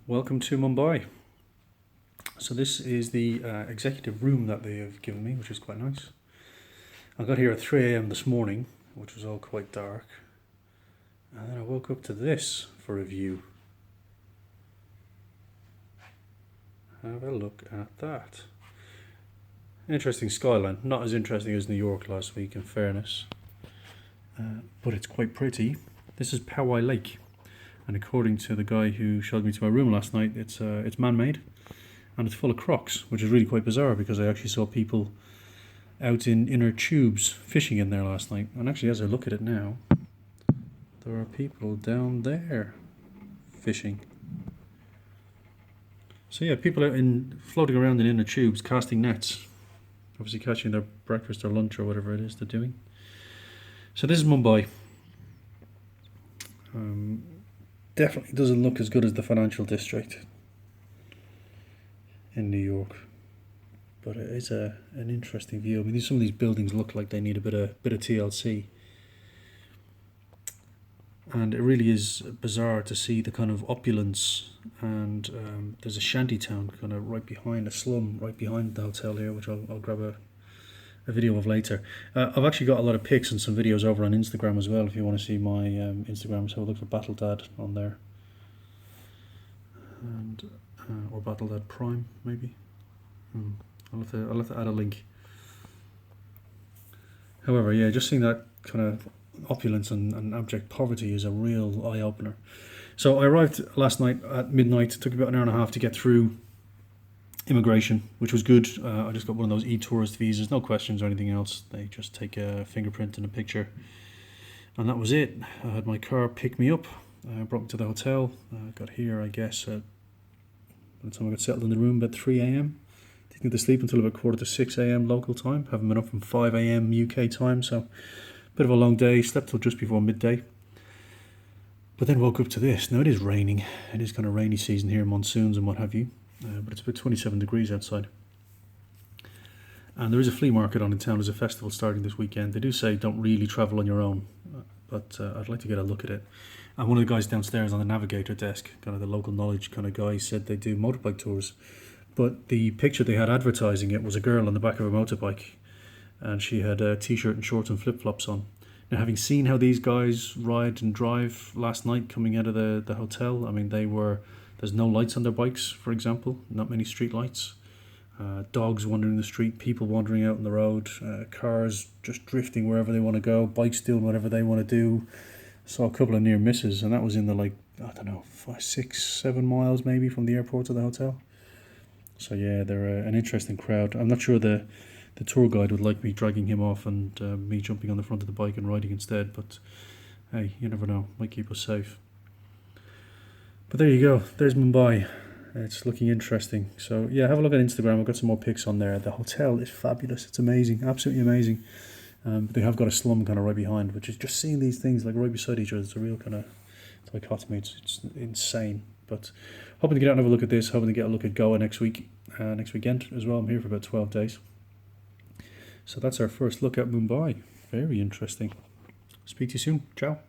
Welcome to Mumbai. So this is the executive room that they have given me, which is quite nice. I got here at 3 a.m. this morning, which was all quite dark. And then I woke up to this for a view. Have a look at that. Interesting skyline. Not as interesting as New York last week, in fairness. But it's quite pretty. This is Powai Lake. And according to the guy who showed me to my room last night, it's man-made. And it's full of crocs, which is really quite bizarre because I actually saw people out in inner tubes fishing in there last night. And actually, as I look at it now, there are people down there fishing. So yeah, people out floating around in inner tubes, casting nets, obviously catching their breakfast or lunch or whatever it is they're doing. So this is Mumbai. Definitely doesn't look as good as the financial district in New York, but it is an interesting view. I mean, some of these buildings look like they need a bit of TLC, and it really is bizarre to see the kind of opulence. And there's a shanty town kind of right behind, a slum right behind the hotel here, which I'll grab a video of later. I've actually got a lot of pics and some videos over on Instagram as well if you want to see my Instagram, so look for Battle Dad on there, and or Battle Dad Prime maybe. I'll have to add a link. However, yeah, just seeing that kind of opulence and abject poverty is a real eye-opener. So I arrived last night at midnight. It took about an hour and a half to get through immigration, which was good. I just got one of those e-tourist visas, no questions or anything else. They just take a fingerprint and a picture, and that was it. I had my car pick me up, brought me to the hotel. Got here, I guess, by the time I got settled in the room, about 3 a.m. Didn't get to sleep until about 5:45 a.m. local time. Haven't been up from 5 a.m. UK time, so bit of a long day. Slept till just before midday. But then woke up to this. Now it is raining. It is kind of rainy season here, monsoons and what have you. But it's about 27 degrees outside. And there is a flea market on in town. There's a festival starting this weekend. They do say don't really travel on your own, but I'd like to get a look at it. And one of the guys downstairs on the navigator desk, kind of the local knowledge kind of guy, said they do motorbike tours. But the picture they had advertising it was a girl on the back of a motorbike, and she had a t-shirt and shorts and flip-flops on. Now, having seen how these guys ride and drive last night coming out of the hotel, I mean, there's no lights on their bikes, for example, not many street lights. Dogs wandering the street, people wandering out on the road, cars just drifting wherever they want to go, bikes doing whatever they want to do. Saw a couple of near misses, and that was in the 5, 6, 7 miles maybe from the airport to the hotel. So yeah, they're an interesting crowd. I'm not sure the tour guide would like me dragging him off and me jumping on the front of the bike and riding instead, but hey, you never know, might keep us safe. But there you go, there's Mumbai. It's looking interesting. So yeah, have a look at Instagram. I've got some more pics on there. The hotel is fabulous. It's amazing, absolutely amazing. But they have got a slum kind of right behind, which is just seeing these things like right beside each other. It's a real kind of dichotomy. It's insane. But hoping to get out and have a look at this. Hoping to get a look at Goa next weekend as well. I'm here for about 12 days. So that's our first look at Mumbai. Very interesting. Speak to you soon. Ciao.